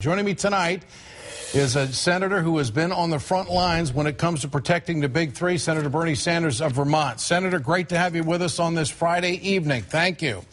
Joining me tonight is a senator who has been on the front lines when it comes to protecting the big three, Senator Bernie Sanders of Vermont. Senator, great to have you with us on this Friday evening. Thank you.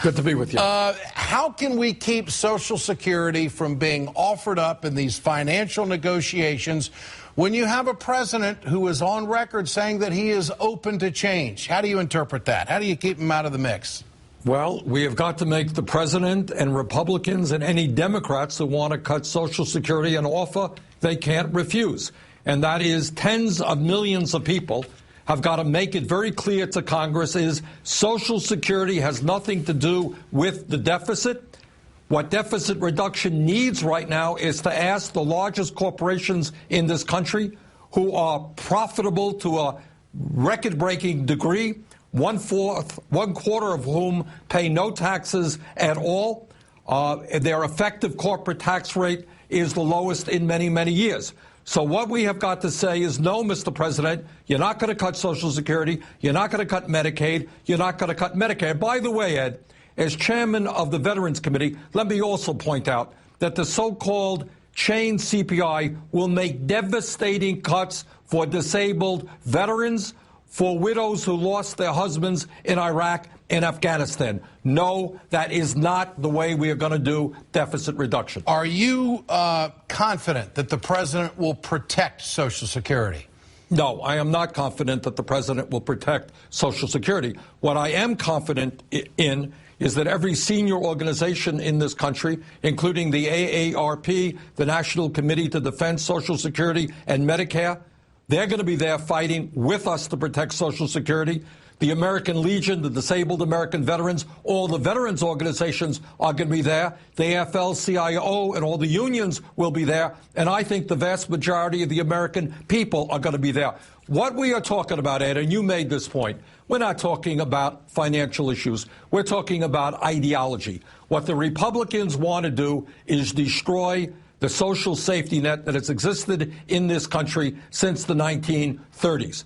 Good to be with you. How can we keep Social Security from being offered up in these financial negotiations when you have a president who is on record saying that he is open to change? How do you interpret that? How do you keep him out of the mix? Well, we have got to make the president and Republicans and any Democrats who want to cut Social Security an offer they can't refuse. And that is tens of millions of people have got to make it very clear to Congress is Social Security has nothing to do with the deficit. What deficit reduction needs right now is to ask the largest corporations in this country who are profitable to a record-breaking degree, one quarter of whom pay no taxes at all. Their effective corporate tax rate is the lowest in many, many years. So what we have got to say is, no, Mr. President, you're not going to cut Social Security, you're not going to cut Medicaid, you're not going to cut Medicare. By the way, Ed, as chairman of the Veterans Committee, let me also point out that the so-called chain CPI will make devastating cuts for disabled veterans, for widows who lost their husbands in Iraq and Afghanistan. No, that is not the way we are going to do deficit reduction. Are you confident that the president will protect Social Security? No, I am not confident that the president will protect Social Security. What I am confident in is that every senior organization in this country, including the AARP, the National Committee to Defend Social Security and Medicare, they're going to be there fighting with us to protect Social Security. The American Legion, the Disabled American Veterans, all the veterans organizations are going to be there. The AFL-CIO and all the unions will be there. And I think the vast majority of the American people are going to be there. What we are talking about, Ed, and you made this point, we're not talking about financial issues. We're talking about ideology. What the Republicans want to do is destroy the social safety net that has existed in this country since the 1930s.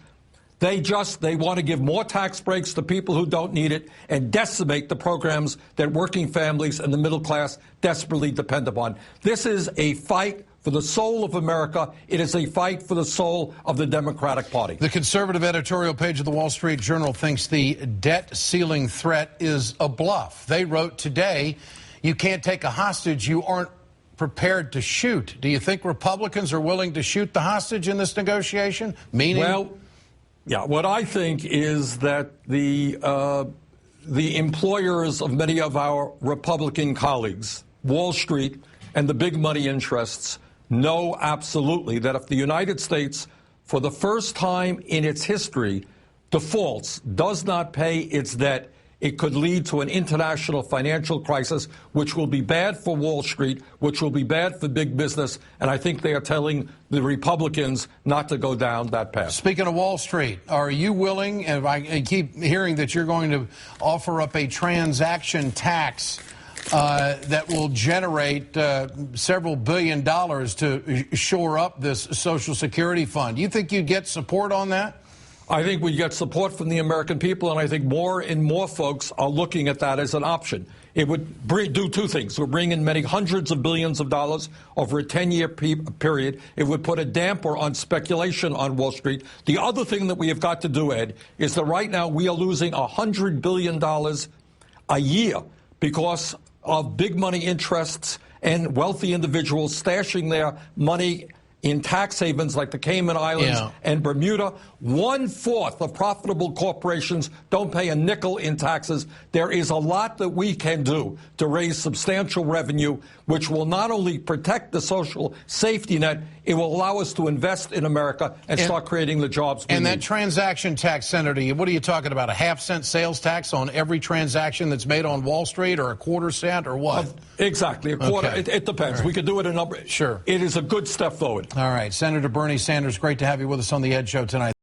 They want to give more tax breaks to people who don't need it and decimate the programs that working families and the middle class desperately depend upon. This is a fight for the soul of America. It is a fight for the soul of the Democratic Party. The conservative editorial page of the Wall Street Journal thinks the debt ceiling threat is a bluff. They wrote today, you can't take a hostage you aren't prepared to shoot. Do you think Republicans are willing to shoot the hostage in this negotiation? Meaning? Well, yeah, what I think is that the employers of many of our Republican colleagues, Wall Street and the big money interests, know absolutely that if the United States, for the first time in its history, defaults, does not pay its debt, it could lead to an international financial crisis, which will be bad for Wall Street, which will be bad for big business. And I think they are telling the Republicans not to go down that path. Speaking of Wall Street, are you willing, and I keep hearing that you're going to offer up a transaction tax that will generate several $1 billion to shore up this Social Security fund. Do you think you'd get support on that? I think we get support from the American people, and I think more and more folks are looking at that as an option. It would do two things. It would bring in many hundreds of billions of dollars over a 10-year period. It would put a damper on speculation on Wall Street. The other thing that we have got to do, Ed, is that right now we are losing $100 billion a year because of big money interests and wealthy individuals stashing their money in tax havens like the Cayman Islands and Bermuda. 1/4 of profitable corporations don't pay a nickel in taxes. There is a lot that we can do to raise substantial revenue, which will not only protect the social safety net, it will allow us to invest in America and start creating the jobs we need. And that transaction tax, Senator, what are you talking about? A half-cent sales tax on every transaction that's made on Wall Street, or a quarter cent, or what? Exactly, a quarter. Okay. It depends. Right. We could do it a number. Sure. It is a good step forward. All right. Senator Bernie Sanders, great to have you with us on the Ed Show tonight.